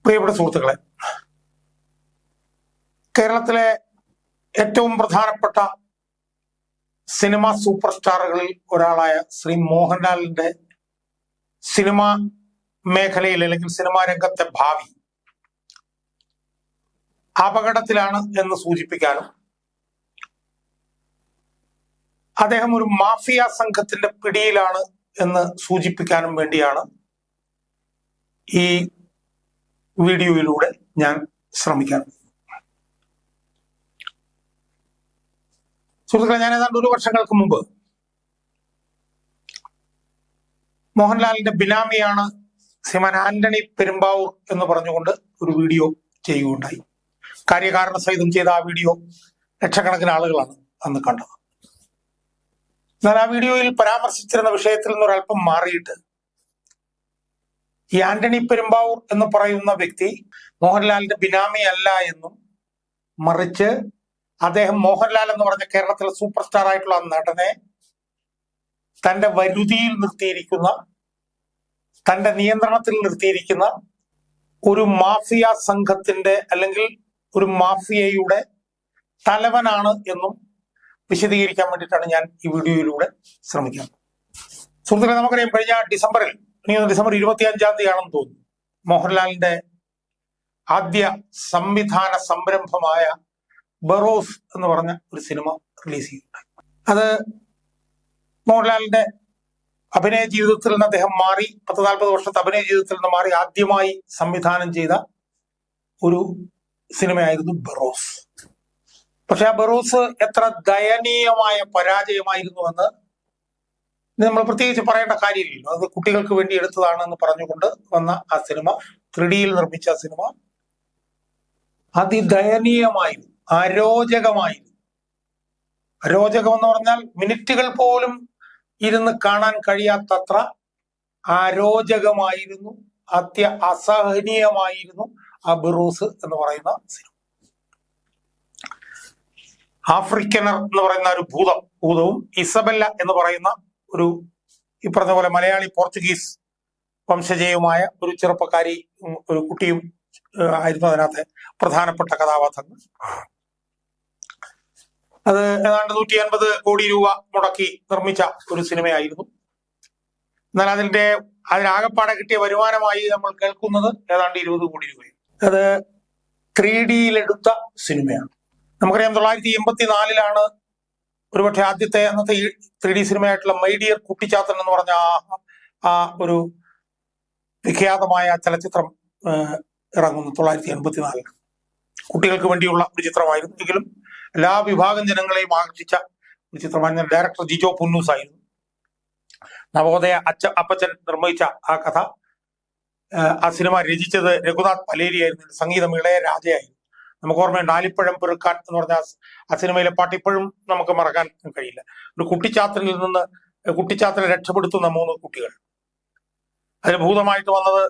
പ്രിയപ്പെട്ട സുഹൃത്തുക്കളെ, കേരളത്തിലെ ഏറ്റവും പ്രധാനപ്പെട്ട സിനിമാ സൂപ്പർ സ്റ്റാറുകളിൽ ഒരാളായ ശ്രീ മോഹൻലാലിന്റെ സിനിമാ മേഖലയിൽ അല്ലെങ്കിൽ സിനിമാ രംഗത്തെ ഭാവി അപകടത്തിലാണ് എന്ന് സൂചിപ്പിക്കാനും അദ്ദേഹം ഒരു മാഫിയ സംഘത്തിന്റെ പിടിയിലാണ് എന്ന് സൂചിപ്പിക്കാനും വേണ്ടിയാണ് ഈ വീഡിയോയിലൂടെ ഞാൻ ശ്രമിക്കാൻ. സുഹൃത്തുക്കളെ, ഞാൻ ഏതാണ്ട് 1 വർഷങ്ങൾക്ക് മുമ്പ് മോഹൻലാലിന്റെ ബിനാമിയാണ് ശ്രീമാൻ ആന്റണി പെരുമ്പാവൂർ എന്ന് പറഞ്ഞുകൊണ്ട് ഒരു വീഡിയോ ചെയ്യുകയുണ്ടായി. കാര്യകാരണ സഹിതം ചെയ്ത ആ വീഡിയോ ലക്ഷക്കണക്കിന് ആളുകളാണ് അന്ന് കണ്ടത്. എന്നാൽ ആ വീഡിയോയിൽ പരാമർശിച്ചിരുന്ന വിഷയത്തിൽ നിന്ന് ഒരല്പം മാറിയിട്ട് ഈ ആന്റണി പെരുമ്പാവൂർ എന്ന് പറയുന്ന വ്യക്തി മോഹൻലാലിന്റെ ബിനാമി അല്ല എന്നും, മറിച്ച് അദ്ദേഹം മോഹൻലാൽ എന്ന് പറഞ്ഞ കേരളത്തിലെ സൂപ്പർ സ്റ്റാർ ആയിട്ടുള്ള നടനെ തന്റെ വരുതിയിൽ നിർത്തിയിരിക്കുന്ന, തന്റെ നിയന്ത്രണത്തിൽ നിർത്തിയിരിക്കുന്ന ഒരു മാഫിയ സംഘത്തിന്റെ അല്ലെങ്കിൽ ഒരു മാഫിയയുടെ തലവനാണ് എന്നും വിശദീകരിക്കാൻ വേണ്ടിയിട്ടാണ് ഞാൻ ഈ വീഡിയോയിലൂടെ ശ്രമിക്കുന്നത്. സുഹൃത്തുക്കളെ, നമുക്കറിയാം, കഴിഞ്ഞ ഡിസംബർ 25-ാം തീയതിയാണെന്ന് തോന്നുന്നു മോഹൻലാലിന്റെ ആദ്യ സംവിധാന സംരംഭമായ ബറോസ് എന്ന് പറഞ്ഞ ഒരു സിനിമ റിലീസ് ചെയ്യുന്നുണ്ട്. അത് മോഹൻലാലിന്റെ അഭിനയ ജീവിതത്തിൽ നിന്ന് അദ്ദേഹം മാറി, 40-40 വർഷത്തെ അഭിനയ ജീവിതത്തിൽ നിന്ന് മാറി ആദ്യമായി സംവിധാനം ചെയ്ത ഒരു സിനിമയായിരുന്നു ബറോസ്. പക്ഷെ ആ ബറോസ് എത്ര ദയനീയമായ പരാജയമായിരുന്നുവെന്ന് നമ്മൾ പ്രത്യേകിച്ച് പറയേണ്ട കാര്യമില്ലല്ലോ. അത് കുട്ടികൾക്ക് വേണ്ടി എടുത്തതാണെന്ന് പറഞ്ഞുകൊണ്ട് വന്ന ആ സിനിമ, 3Dയിൽ നിർമ്മിച്ച ആ സിനിമ അതിദയനീയമായിരുന്നു, അരോചകമായിരുന്നു. അരോചകം എന്ന് പറഞ്ഞാൽ മിനിറ്റുകൾ പോലും ഇരുന്ന് കാണാൻ കഴിയാത്തത്ര അരോചകമായിരുന്നു, അസഹനീയമായിരുന്നു ആ ബറോസ് എന്ന് പറയുന്ന സിനിമ. ആഫ്രിക്കനർ എന്ന് പറയുന്ന ഒരു ഭൂതവും ഇസബെല്ല എന്ന് പറയുന്ന ഒരു ഈ പറഞ്ഞ പോലെ മലയാളി പോർച്ചുഗീസ് വംശജയുമായ ഒരു ചെറുപ്പക്കാരി, ഒരു കുട്ടിയും ആയിരുന്നു അതിനകത്തെ പ്രധാനപ്പെട്ട കഥാപാത്രങ്ങൾ. അത് ഏതാണ്ട് 150 കോടി രൂപ മുടക്കി നിർമ്മിച്ച ഒരു സിനിമയായിരുന്നു. എന്നാൽ അതിനാകപ്പാടെ കിട്ടിയ വരുമാനമായി നമ്മൾ കേൾക്കുന്നത് ഏതാണ്ട് 20 കോടി രൂപയാണ്. അത് 3Dയിലെടുത്ത സിനിമയാണ്. നമുക്കറിയാം, 1984-ലാണ് ഒരുപക്ഷെ അന്നത്തെ ഈ 3D സിനിമയായിട്ടുള്ള മൈ ഡിയർ കുട്ടിച്ചാത്തൻ എന്ന് പറഞ്ഞ ആ ഒരു വിഖ്യാതമായ ചലച്ചിത്രം ഇറങ്ങുന്നു 1984. കുട്ടികൾക്ക് വേണ്ടിയുള്ള ഒരു ചിത്രമായിരുന്നു, എങ്കിലും എല്ലാ വിഭാഗം ജനങ്ങളെയും ആകർഷിച്ച ഒരു ചിത്രമായിരുന്നു. ഡയറക്ടർ ജിജോ പുന്നൂസ് ആയിരുന്നു. നവോദയ അപ്പച്ചൻ നിർമ്മിച്ച ആ കഥ, ആ സിനിമ രചിച്ചത് രഘുനാഥ് പലേരി ആയിരുന്നു. സംഗീതം ഇളയരാജയായിരുന്നു. നമുക്ക് ഓർമ്മയുണ്ട് ആലിപ്പഴം പെറുക്കാൻ എന്ന് പറഞ്ഞ ആ സിനിമയിലെ പാട്ട് ഇപ്പോഴും നമുക്ക് മറക്കാൻ കഴിയില്ല. ഒരു കുട്ടിച്ചാത്തനെ രക്ഷപ്പെടുത്തുന്ന 3 കുട്ടികൾ. അതിന് ഭൂതമായിട്ട് വന്നത്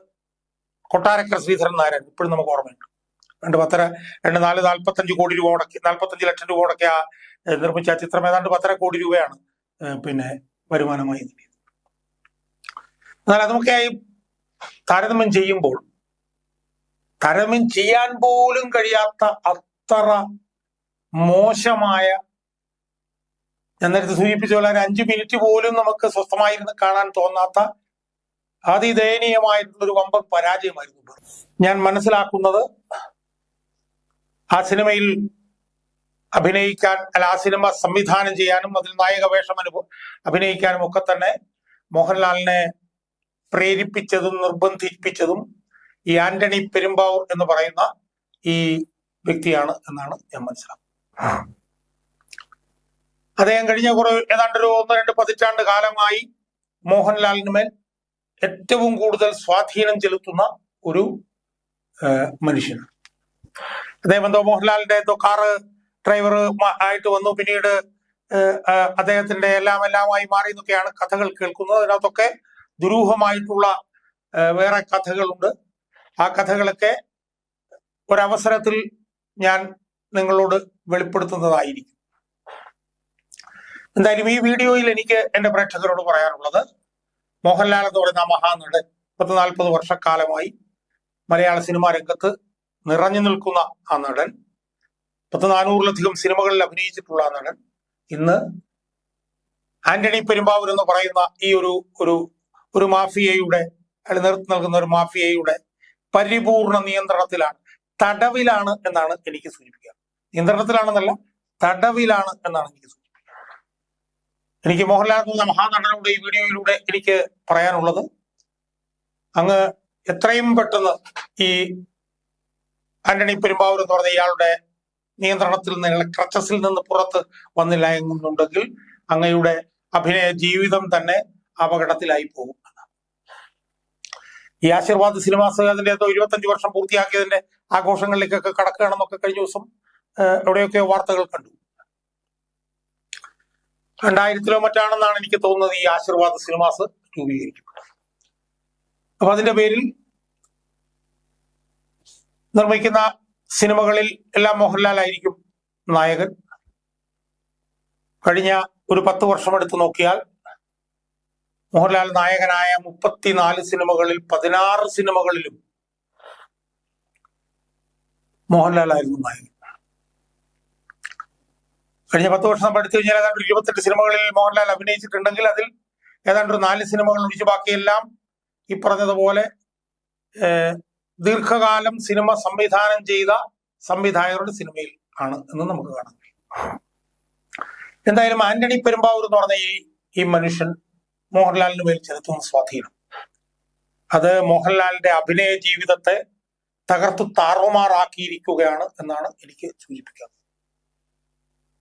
കൊട്ടാരക്കര ശ്രീധരൻ നായരായിരുന്നു. ഇപ്പോഴും നമുക്ക് ഓർമ്മയുണ്ട്. 45 കോടി രൂപ മുടക്കി, 45 ലക്ഷം രൂപ മുടക്കി ആ നിർമ്മിച്ച ആ ചിത്രം ഏതാണ്ട് 10.5 കോടി രൂപയാണ് പിന്നെ വരുമാനമായി നേടിയത്. എന്നാൽ അതൊക്കെയായി താരതമ്യം ചെയ്യുമ്പോൾ താരതമ്യം ചെയ്യാൻ പോലും കഴിയാത്ത അത്ര മോശമായ, ഞാൻ നേരത്തെ സൂചിപ്പിച്ച പോലെ 5 മിനിറ്റ് പോലും നമുക്ക് സ്വസ്ഥമായിരുന്ന് കാണാൻ തോന്നാത്ത അതിദയനീയമായിട്ടുള്ളൊരു വമ്പൻ പരാജയമായിരുന്നു. ഞാൻ മനസ്സിലാക്കുന്നത് ആ സിനിമയിൽ അഭിനയിക്കാൻ, ആ സിനിമ സംവിധാനം ചെയ്യാനും അതിൽ നായക വേഷം അഭിനയിക്കാനും ഒക്കെ തന്നെ മോഹൻലാലിനെ പ്രേരിപ്പിച്ചതും നിർബന്ധിപ്പിച്ചതും ഈ ആന്റണി പെരുമ്പാവൂർ എന്ന് പറയുന്ന ഈ വ്യക്തിയാണ് എന്നാണ് ഞാൻ മനസ്സിലാക്കുന്നത്. അദ്ദേഹം കഴിഞ്ഞ ഏതാണ്ട് 1-2 പതിറ്റാണ്ട് കാലമായി മോഹൻലാലിന് മേൽ ഏറ്റവും കൂടുതൽ സ്വാധീനം ചെലുത്തുന്ന ഒരു മനുഷ്യനാണ്. അദ്ദേഹം മോഹൻലാലിന്റെ കാറ് ഡ്രൈവർ ആയിട്ട് വന്നു, പിന്നീട് അദ്ദേഹത്തിന്റെ എല്ലാമായി മാറി എന്നൊക്കെയാണ് കഥകൾ കേൾക്കുന്നത്. അതിനകത്തൊക്കെ ദുരൂഹമായിട്ടുള്ള വേറെ കഥകളുണ്ട്. ആ കഥകളൊക്കെ ഒരവസരത്തിൽ ഞാൻ നിങ്ങളോട് വെളിപ്പെടുത്തുന്നതായിരിക്കും. എന്തായാലും ഈ വീഡിയോയിൽ എനിക്ക് എന്റെ പ്രേക്ഷകരോട് പറയാനുള്ളത്, മോഹൻലാൽ എന്ന് പറയുന്ന മഹാനടൻ 40 വർഷക്കാലമായി മലയാള സിനിമാ രംഗത്ത് നിറഞ്ഞു നിൽക്കുന്ന ആ നടൻ, 400-ലധികം സിനിമകളിൽ അഭിനയിച്ചിട്ടുള്ള ആ നടൻ, ഇന്ന് ആന്റണി പെരുമ്പാവൂർ എന്ന് പറയുന്ന ഈ ഒരു മാഫിയയുടെ, അയാൾ നേതൃത്വം നൽകുന്ന ഒരു മാഫിയയുടെ പരിപൂർണ നിയന്ത്രണത്തിലാണ്, തടവിലാണ് എന്നാണ് എനിക്ക് സൂചിപ്പിക്കുക. നിയന്ത്രണത്തിലാണെന്നല്ല, തടവിലാണ് എന്നാണ് എനിക്ക് സൂചിപ്പിക്കുക. എനിക്ക് മോഹൻലാൽ എന്ന മഹാനടനോട് ഈ വീഡിയോയിലൂടെ എനിക്ക് പറയാനുള്ളത്, അങ്ങ് എത്രയും പെട്ടെന്ന് ഈ ആന്റണി പെരുമ്പാവൂർ എന്ന് പറഞ്ഞ ഇയാളുടെ നിയന്ത്രണത്തിൽ നിന്ന്, ക്രച്ചസിൽ നിന്ന് പുറത്ത് വന്നില്ല എന്നുണ്ടെങ്കിൽ അങ്ങയുടെ അഭിനയ ജീവിതം തന്നെ അപകടത്തിലായി പോകും. ഈ ആശീർവാദ് സിനിമാസ് അതിന്റെ 25 വർഷം പൂർത്തിയാക്കിയതിന്റെ ആഘോഷങ്ങളിലേക്കൊക്കെ കടക്കുകയാണെന്നൊക്കെ കഴിഞ്ഞ ദിവസം എവിടെയൊക്കെ വാർത്തകൾ കണ്ടു. 2000-ലോ മറ്റാണെന്നാണ് എനിക്ക് തോന്നുന്നത് ഈ ആശീർവാദ് സിനിമാസ് രൂപീകരിക്കുന്നത്. അപ്പൊ അതിന്റെ പേരിൽ നിർമ്മിക്കുന്ന സിനിമകളിൽ എല്ലാം മോഹൻലാൽ ആയിരിക്കും നായകൻ. കഴിഞ്ഞ ഒരു 10 വർഷം എടുത്തു നോക്കിയാൽ മോഹൻലാൽ നായകനായ 34 സിനിമകളിൽ 16 സിനിമകളിലും മോഹൻലാൽ ആയിരുന്നു നായകൻ. കഴിഞ്ഞ 10 വർഷം നമ്മൾ എടുത്തു കഴിഞ്ഞാൽ ഏതാണ്ട് 28 സിനിമകളിൽ മോഹൻലാൽ അഭിനയിച്ചിട്ടുണ്ടെങ്കിൽ അതിൽ ഏതാണ്ട് 4 സിനിമകൾ ഒഴിച്ച് ബാക്കിയെല്ലാം ഈ പറഞ്ഞതുപോലെ ദീർഘകാലം സിനിമ സംവിധാനം ചെയ്ത സംവിധായകരുടെ സിനിമയിൽ ആണ് എന്ന് നമുക്ക് കാണാം. എന്തായാലും ആന്റണി പെരുമ്പാവൂർ എന്ന് പറഞ്ഞ ഈ മനുഷ്യൻ മോഹൻലാലിന് മേൽ ചെലുത്തുന്ന സ്വാധീനം, അത് മോഹൻലാലിന്റെ അഭിനയ ജീവിതത്തെ തകർത്തു താറുമാറാക്കിയിരിക്കുകയാണ് എന്നാണ് എനിക്ക് സൂചിപ്പിക്കുന്നത്.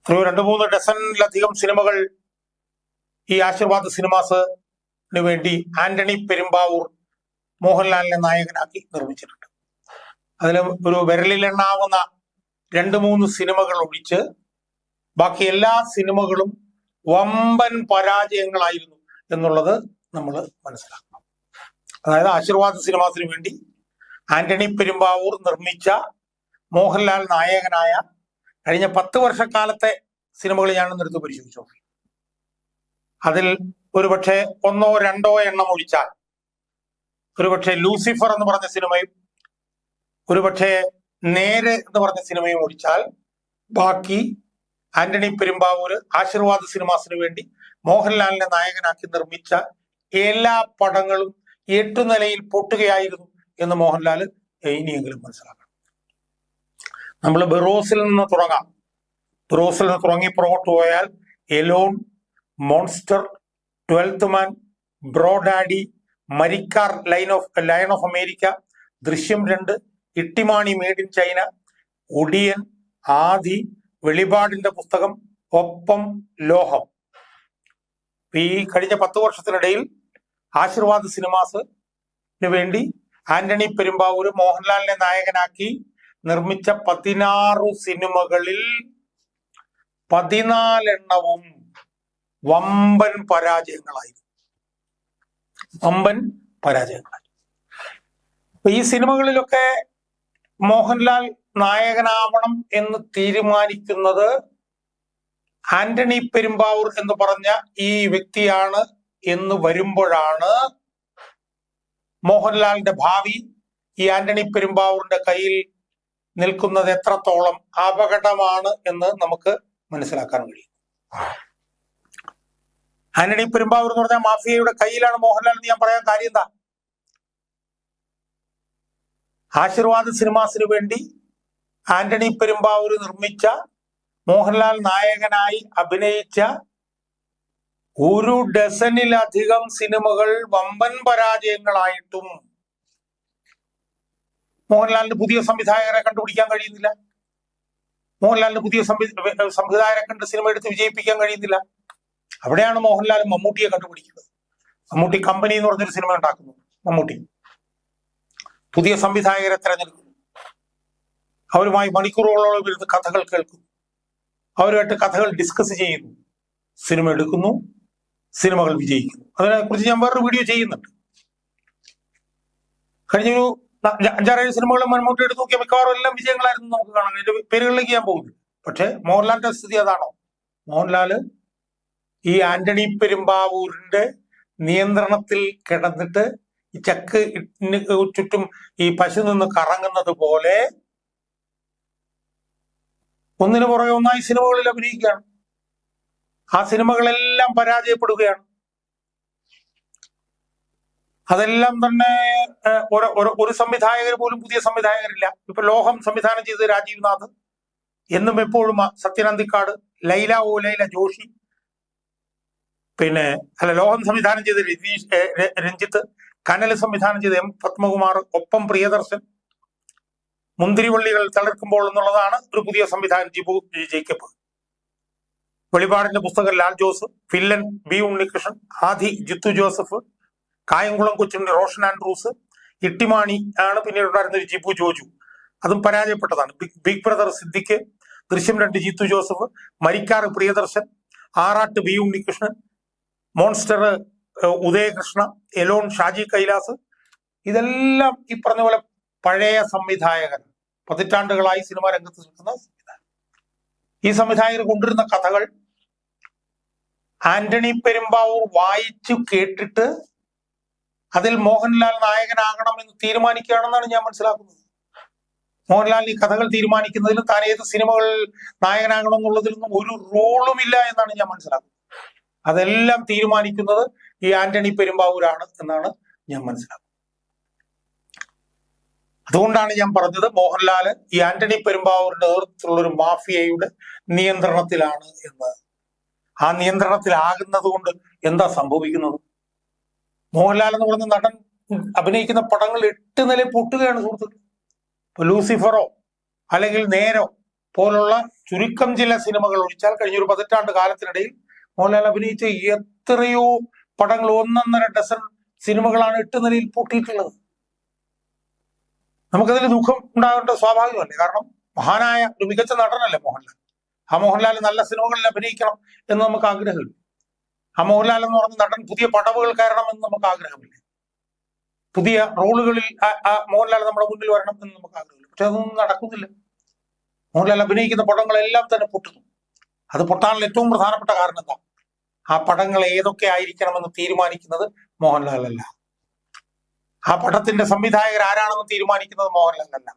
ഒരു 2-3 ഡസനിലധികം സിനിമകൾ ഈ ആശീർവാദ് സിനിമാസിന് വേണ്ടി ആന്റണി പെരുമ്പാവൂർ മോഹൻലാലിനെ നായകനാക്കി നിർമ്മിച്ചിട്ടുണ്ട്. അതിൽ ഒരു വിരലിലെണ്ണാവുന്ന 2-3 സിനിമകൾ ഒഴിച്ച് ബാക്കി എല്ലാ സിനിമകളും വമ്പൻ പരാജയങ്ങളായിരുന്നു എന്നുള്ളത് നമ്മൾ മനസ്സിലാക്കണം. അതായത് ആശീർവാദ് സിനിമാസിന് വേണ്ടി ആന്റണി പെരുമ്പാവൂർ നിർമ്മിച്ച, മോഹൻലാൽ നായകനായ കഴിഞ്ഞ 10 വർഷക്കാലത്തെ സിനിമകൾ ഞാനൊന്ന് എടുത്ത് പരിശോധിച്ചു. അതിൽ ഒരുപക്ഷെ 1-2 എണ്ണം ഒഴിച്ചാൽ, ഒരുപക്ഷെ ലൂസിഫർ എന്ന് പറഞ്ഞ സിനിമയും ഒരുപക്ഷെ നേരെ എന്ന് പറഞ്ഞ സിനിമയും ഒഴിച്ചാൽ ബാക്കി ആന്റണി പെരുമ്പാവൂര് ആശീർവാദ് സിനിമാസിന് വേണ്ടി മോഹൻലാലിനെ നായകനാക്കി നിർമ്മിച്ച എല്ലാ പടങ്ങളും 8 നിലയിൽ പൊട്ടുകയായിരുന്നു എന്ന് മോഹൻലാൽ ഇനിയെങ്കിലും മനസ്സിലാക്കണം. നമ്മൾ ബെറോസിൽ നിന്ന് തുടങ്ങാം. ബെറോസിൽ നിന്ന് തുടങ്ങി പുറകോട്ട് പോയാൽ Alone, Monster, 12th Man, Bro Daddy, Marakkar, Lion of America, Drishyam 2, Ittymaani Made in China, Odiyan, Aadhi, വെളിപാടിന്റെ പുസ്തകം, ഒപ്പം, ലോഹം. ഈ കഴിഞ്ഞ 10 വർഷത്തിനിടയിൽ ആശീർവാദ് സിനിമാസിന് വേണ്ടി ആന്റണി പെരുമ്പാവൂർ മോഹൻലാലിനെ നായകനാക്കി നിർമ്മിച്ച 16 സിനിമകളിൽ 14 എണ്ണവും വമ്പൻ പരാജയങ്ങളായിരുന്നു. വമ്പൻ പരാജയങ്ങളായി. ഈ സിനിമകളിലൊക്കെ മോഹൻലാൽ നായകനാവണം എന്ന് തീരുമാനിക്കുന്നത് ആന്റണി പെരുമ്പാവൂർ എന്ന് പറഞ്ഞ ഈ വ്യക്തിയാണ് എന്ന് വരുമ്പോഴാണ് മോഹൻലാലിന്റെ ഭാവി ഈ ആന്റണി പെരുമ്പാവൂരിന്റെ കയ്യിൽ നിൽക്കുന്നത് എത്രത്തോളം അപകടമാണ് എന്ന് നമുക്ക് മനസ്സിലാക്കാൻ കഴിയും. ആന്റണി പെരുമ്പാവൂർ എന്ന് പറഞ്ഞാൽ മാഫിയയുടെ കയ്യിലാണ് മോഹൻലാൽ എന്ന് ഞാൻ പറയാൻ കാര്യം എന്താ? ആശീർവാദ് സിനിമാസിന് വേണ്ടി ആന്റണി പെരുമ്പാവൂർ നിർമ്മിച്ച, മോഹൻലാൽ നായകനായി അഭിനയിച്ച 1 ഡസനിലധികം സിനിമകൾ വമ്പൻ പരാജയങ്ങളായിട്ടും മോഹൻലാലിന് പുതിയ സംവിധായകരെ കണ്ടുപിടിക്കാൻ കഴിയുന്നില്ല. മോഹൻലാലിന് പുതിയ സംവിധായകരെ കണ്ട് സിനിമ എടുത്ത് വിജയിപ്പിക്കാൻ കഴിയുന്നില്ല. അവിടെയാണ് മോഹൻലാൽ മമ്മൂട്ടിയെ കണ്ടുപിടിക്കുന്നത്. മമ്മൂട്ടി കമ്പനി എന്ന് പറഞ്ഞൊരു സിനിമ ഉണ്ടാക്കുന്നു. മമ്മൂട്ടി പുതിയ സംവിധായകരെ തെരഞ്ഞെടുക്കുന്നു. അവരുമായി മണിക്കൂറുകളോളം ഇരുന്ന് കഥകൾ കേൾക്കുന്നു. അവരുമായിട്ട് കഥകൾ ഡിസ്കസ് ചെയ്യുന്നു. സിനിമ എടുക്കുന്നു. സിനിമകൾ വിജയിക്കുന്നു. അതിനെക്കുറിച്ച് ഞാൻ വേറൊരു വീഡിയോ ചെയ്യുന്നുണ്ട്. കഴിഞ്ഞൊരു 5-6 സിനിമകൾ മമ്മൂട്ടി എടുത്ത് നോക്കിയാൽ മിക്കവാറും എല്ലാം വിജയങ്ങളായിരുന്നു നമുക്ക് കാണാം. അതിന്റെ പേരുകളിലേക്ക് ഞാൻ പോകുന്നു. പക്ഷെ മോഹൻലാലിന്റെ സ്ഥിതി അതാണോ? മോഹൻലാല് ഈ ആന്റണി പെരുമ്പാവൂരിന്റെ നിയന്ത്രണത്തിൽ കിടന്നിട്ട് ഈ ചക്ക് ചുറ്റും ഈ പശു നിന്ന് കറങ്ങുന്നത് പോലെ ഒന്നിനു പുറകെ ഒന്നായി സിനിമകളിൽ അഭിനയിക്കുകയാണ്. ആ സിനിമകളെല്ലാം പരാജയപ്പെടുകയാണ്. അതെല്ലാം തന്നെ ഒരു സംവിധായകർ പോലും പുതിയ സംവിധായകരില്ല. ഇപ്പൊ ലോഹം സംവിധാനം ചെയ്ത് രാജീവ് നാഥ്, എന്നും എപ്പോഴും സത്യനന്ദിക്കാട്, ലൈല ഓ ലൈല ജോഷി, ലോഹം സംവിധാനം ചെയ്ത് രഞ്ജിത്ത്, കനൽ സംവിധാനം ചെയ്ത് എം പത്മകുമാർ, ഒപ്പം പ്രിയദർശൻ, മുന്തിരിവള്ളികൾ തളിർക്കുമ്പോൾ എന്നുള്ളതാണ് ഒരു പുതിയ സംവിധാനം ജിബു ജേക്കബ്, വെളിപാടിന്റെ പുസ്തകം ലാൽ ജോസ്, ഫില്ലൻ ബി ഉണ്ണികൃഷ്ണൻ, ആദി ജിത്തു ജോസഫ്, കായംകുളം കൊച്ചുണ്ണി റോഷൻ ആൻഡ്രൂസ്, ഇട്ടിമാണി ആണ് പിന്നീട് ഉണ്ടായിരുന്ന ഒരു ജിബു ജോജു, അതും പരാജയപ്പെട്ടതാണ്. ബിഗ് ബ്രദർ സിദ്ദിഖ്, ദൃശ്യം 2 Jithu Joseph, Marakkar Priyadarshan, Aarattu B Unnikrishnan, Monster Udayakrishna, Alone Shaji Kailas. ഇതെല്ലാം ഈ പറഞ്ഞ പോലെ പഴയ സംവിധായകർ, പതിറ്റാണ്ടുകളായി സിനിമാ രംഗത്ത് നിൽക്കുന്ന സംവിധായകർ. ഈ സംവിധായകർ കൊണ്ടുവരുന്ന കഥകൾ ആന്റണി പെരുമ്പാവൂർ വായിച്ചു കേട്ടിട്ട് അതിൽ മോഹൻലാൽ നായകനാകണം എന്ന് തീരുമാനിക്കുകയാണെന്നാണ് ഞാൻ മനസ്സിലാക്കുന്നത്. മോഹൻലാൽ ഈ കഥകൾ തീരുമാനിക്കുന്നതിലും താൻ ഏത് സിനിമകളിൽ നായകനാകണം എന്നുള്ളതിലൊന്നും ഒരു റോളുമില്ല എന്നാണ് ഞാൻ മനസ്സിലാക്കുന്നത്. അതെല്ലാം തീരുമാനിക്കുന്നത് ഈ ആന്റണി പെരുമ്പാവൂരാണ് എന്നാണ് ഞാൻ മനസ്സിലാക്കുന്നത്. അതുകൊണ്ടാണ് ഞാൻ പറഞ്ഞത് മോഹൻലാൽ ഈ ആന്റണി പെരുമ്പാവൂരിന്റെ നേതൃത്വത്തിലുള്ള ഒരു മാഫിയയുടെ നിയന്ത്രണത്തിലാണ് എന്ന്. ആ നിയന്ത്രണത്തിലാകുന്നത് കൊണ്ട് എന്താ സംഭവിക്കുന്നത്? മോഹൻലാൽ എന്ന് പറയുന്ന നടൻ അഭിനയിക്കുന്ന പടങ്ങൾ 8 നിലയിൽ പൊട്ടുകയാണ് സുഹൃത്തുക്കൾ. ഇപ്പൊ ലൂസിഫറോ അല്ലെങ്കിൽ നേരോ പോലുള്ള ചുരുക്കം ചില സിനിമകൾ ഒഴിച്ചാൽ കഴിഞ്ഞ ഒരു 18 കാലത്തിനിടയിൽ മോഹൻലാൽ അഭിനയിച്ച എത്രയോ പടങ്ങൾ, 1.5 ഡസൻ സിനിമകളാണ് 8 നിലയിൽ പൊട്ടിയിട്ടുള്ളത്. നമുക്കതിൽ ദുഃഖം ഉണ്ടാകേണ്ട സ്വാഭാവികമല്ലേ? കാരണം മഹാനായ ഒരു മികച്ച നടനല്ലേ മോഹൻലാൽ. ആ മോഹൻലാൽ നല്ല സിനിമകളിൽ അഭിനയിക്കണം എന്ന് നമുക്ക് ആഗ്രഹമില്ല. ആ മോഹൻലാൽ എന്ന് പറഞ്ഞ നടൻ പുതിയ പടവുകൾ കയറണം എന്ന് നമുക്ക് ആഗ്രഹമില്ല. പുതിയ റോളുകളിൽ മോഹൻലാൽ നമ്മുടെ മുന്നിൽ വരണം എന്ന് നമുക്ക് ആഗ്രഹമില്ല. പക്ഷെ അതൊന്നും നടക്കുന്നില്ല. മോഹൻലാൽ അഭിനയിക്കുന്ന പടങ്ങളെല്ലാം തന്നെ പൊട്ടുന്നു. അത് പൊട്ടാനുള്ള ഏറ്റവും പ്രധാനപ്പെട്ട കാരണം എന്താ? ആ പടങ്ങൾ ഏതൊക്കെ ആയിരിക്കണമെന്ന് തീരുമാനിക്കുന്നത് മോഹൻലാൽ അല്ല. ആ പടത്തിന്റെ സംവിധായകർ ആരാണെന്ന് തീരുമാനിക്കുന്നത് മോഹൻലാൽ അല്ല.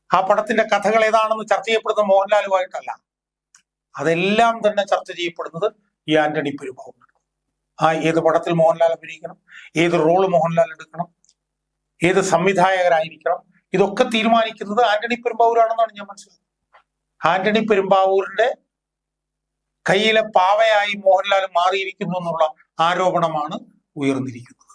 ആ പടത്തിന്റെ കഥകൾ ഏതാണെന്ന് ചർച്ച ചെയ്യപ്പെടുന്നത് മോഹൻലാലുമായിട്ടല്ല. അതെല്ലാം തന്നെ ചർച്ച ചെയ്യപ്പെടുന്നത് ഈ ആന്റണി പെരുമ്പാവൂർ. ഏത് പടത്തിൽ മോഹൻലാൽ അഭിനയിക്കണം, ഏത് റോള് മോഹൻലാൽ എടുക്കണം, ഏത് സംവിധായകരായിരിക്കണം, ഇതൊക്കെ തീരുമാനിക്കുന്നത് ആന്റണി പെരുമ്പാവൂരാണെന്നാണ് ഞാൻ മനസ്സിലാക്കുന്നത്. ആന്റണി പെരുമ്പാവൂരിന്റെ കയ്യിലെ പാവയായി മോഹൻലാൽ മാറിയിരിക്കുന്നു എന്നുള്ള ആരോപണമാണ് ഉയർന്നിരിക്കുന്നത്.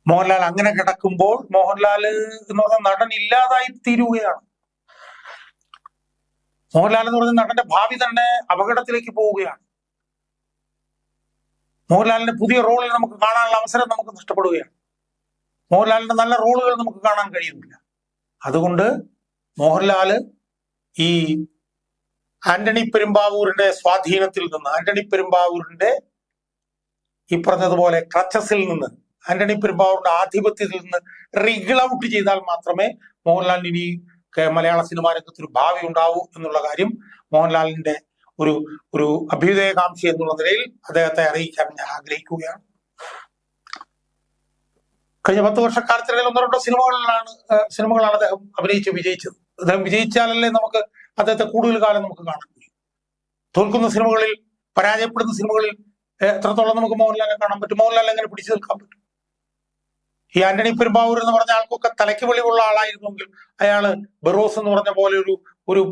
മോഹൻലാൽ അങ്ങനെ കിടക്കുമ്പോൾ മോഹൻലാൽ എന്ന് പറഞ്ഞ നടൻ ഇല്ലാതായി തീരുകയാണ്. മോഹൻലാൽ എന്ന് പറഞ്ഞ നടന്റെ ഭാവി തന്നെ അപകടത്തിലേക്ക് പോവുകയാണ്. മോഹൻലാലിന്റെ പുതിയ റോളിൽ നമുക്ക് കാണാനുള്ള അവസരം നമുക്ക് നഷ്ടപ്പെടുകയാണ്. മോഹൻലാലിന്റെ നല്ല റോളുകൾ നമുക്ക് കാണാൻ കഴിയുന്നില്ല. അതുകൊണ്ട് മോഹൻലാല് ഈ ആന്റണി പെരുമ്പാവൂരിന്റെ സ്വാധീനത്തിൽ നിന്ന്, ആന്റണി പെരുമ്പാവൂരിന്റെ ഈ പറഞ്ഞതുപോലെ ക്രച്ചസിൽ നിന്ന്, ആന്റണി പെരുമ്പാവൂരിന്റെ ആധിപത്യത്തിൽ നിന്ന് റിഗിൾ ഔട്ട് ചെയ്താൽ മാത്രമേ മോഹൻലാലിന് ഇനി മലയാള സിനിമാ രംഗത്ത് ഒരു ഭാവി ഉണ്ടാവൂ എന്നുള്ള കാര്യം മോഹൻലാലിന്റെ ഒരു അഭ്യുദയകാംക്ഷി എന്നുള്ള നിലയിൽ അദ്ദേഹത്തെ അറിയിക്കാൻ ഞാൻ ആഗ്രഹിക്കുകയാണ്. കഴിഞ്ഞ 10 വർഷക്കാലത്തിനിടയിൽ 1-2 സിനിമകളാണ് അദ്ദേഹം അഭിനയിച്ച് വിജയിച്ചത്. അദ്ദേഹം വിജയിച്ചാലല്ലേ നമുക്ക് അദ്ദേഹത്തെ കൂടുതൽ കാലം നമുക്ക് കാണാൻ കഴിയും. തോൽക്കുന്ന സിനിമകളിൽ, പരാജയപ്പെടുന്ന സിനിമകളിൽ എത്രത്തോളം നമുക്ക് മോഹൻലാലിനെ കാണാൻ പറ്റും? മോഹൻലാൽ എങ്ങനെ പിടിച്ചു നിൽക്കാൻ പറ്റും? ഈ ആന്റണി പെരുമ്പാവൂർ എന്ന് പറഞ്ഞ ആൾക്കൊക്കെ തലയ്ക്ക് വെളിവുള്ള ആളായിരുന്നെങ്കിൽ അയാള് ബെറോസ് എന്ന് പറഞ്ഞ പോലെ ഒരു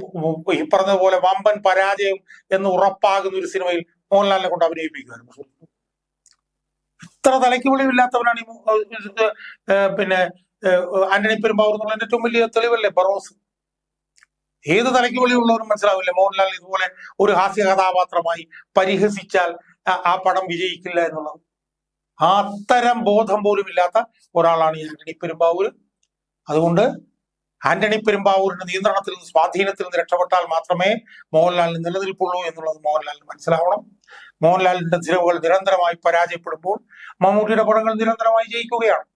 ഈ പറഞ്ഞ പോലെ വമ്പൻ പരാജയം എന്ന് ഉറപ്പാകുന്ന ഒരു സിനിമയിൽ മോഹൻലാലിനെ കൊണ്ട് അഭിനയിപ്പിക്കുമായിരുന്നു. ഇത്ര തലയ്ക്ക് വെളിവില്ലാത്തവനാണ് ആന്റണി പെരുമ്പാവൂർ എന്നുള്ളതിന്റെ ഏറ്റവും വലിയ തെളിവല്ലേ ബെറോസ്. ഏത് തലയ്ക്ക് വെളിവുള്ളവരും മനസ്സിലാവില്ലേ മോഹൻലാൽ ഇതുപോലെ ഒരു ഹാസ്യ കഥാപാത്രമായി പരിഹസിച്ചാൽ ആ പടം വിജയിക്കില്ല എന്നുള്ളത്. അത്തരം ബോധം പോലും ഇല്ലാത്ത ഒരാളാണ് ഈ ആന്റണി പെരുമ്പാവൂർ. അതുകൊണ്ട് ആന്റണി പെരുമ്പാവൂരിന്റെ നിയന്ത്രണത്തിൽ നിന്ന്, സ്വാധീനത്തിൽ നിന്ന് രക്ഷപ്പെട്ടാൽ മാത്രമേ മോഹൻലാലിന് നിലനിൽപ്പുള്ളൂ എന്നുള്ളത് മോഹൻലാലിന് മനസ്സിലാവണം. മോഹൻലാലിന്റെ സിനിമകൾ നിരന്തരമായി പരാജയപ്പെടുമ്പോൾ മമ്മൂട്ടിയുടെ പടങ്ങൾ നിരന്തരമായി ജയിക്കുകയാണ്.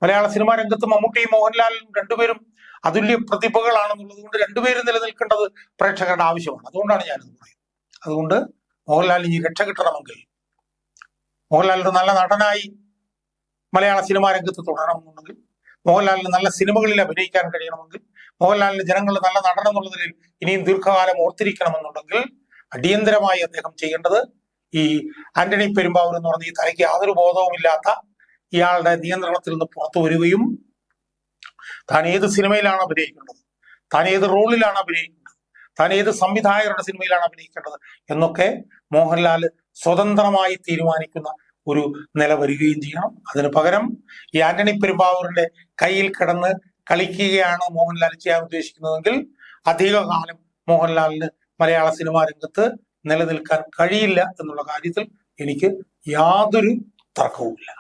മലയാള സിനിമാ രംഗത്ത് മമ്മൂട്ടിയും മോഹൻലാലും രണ്ടുപേരും അതുല്യ പ്രതിഭകളാണെന്നുള്ളത് കൊണ്ട് രണ്ടുപേരും നിലനിൽക്കേണ്ടത് പ്രേക്ഷകരുടെ ആവശ്യമാണ്. അതുകൊണ്ടാണ് ഞാനിത് പറയുന്നത്. അതുകൊണ്ട് മോഹൻലാലിന് ഇനി രക്ഷ കിട്ടണമെങ്കിൽ മോഹൻലാൽ ഒരു നല്ല നടനായി മലയാള സിനിമാ രംഗത്ത് തുടരണമെന്നുണ്ടെങ്കിൽ, മോഹൻലാലിന് നല്ല സിനിമകളിൽ അഭിനയിക്കാൻ കഴിയണമെങ്കിൽ, മോഹൻലാലിന് ജനങ്ങൾ നല്ല നടൻ എന്നുള്ള നിലയിൽ ഇനിയും ദീർഘകാലം ഓർത്തിരിക്കണമെന്നുണ്ടെങ്കിൽ അടിയന്തരമായി അദ്ദേഹം ചെയ്യേണ്ടത് ഈ ആന്റണി പെരുമ്പാവൂർ എന്ന് പറഞ്ഞ ഈ തലയ്ക്ക് യാതൊരു ബോധവുമില്ലാത്ത ഇയാളുടെ നിയന്ത്രണത്തിൽ നിന്ന് പുറത്തു വരികയും താൻ ഏത് സിനിമയിലാണ് അഭിനയിക്കേണ്ടത്, താൻ ഏത് റോളിലാണ് അഭിനയിക്കേണ്ടത്, താൻ ഏത് സംവിധായകരുടെ സിനിമയിലാണ് അഭിനയിക്കേണ്ടത് എന്നൊക്കെ മോഹൻലാൽ സ്വതന്ത്രമായി തീരുമാനിക്കുന്ന ഒരു നില വരികയും ചെയ്യണം. അതിന് പകരം ഈ ആന്റണി പെരുമ്പാവൂരിന്റെ കയ്യിൽ കിടന്ന് കളിക്കുകയാണ് മോഹൻലാൽ ചെയ്യാൻ ഉദ്ദേശിക്കുന്നതെങ്കിൽ അധികകാലം മോഹൻലാലിന് മലയാള സിനിമാ രംഗത്ത് നിലനിൽക്കാൻ കഴിയില്ല എന്നുള്ള കാര്യത്തിൽ എനിക്ക് യാതൊരു തർക്കവുമില്ല.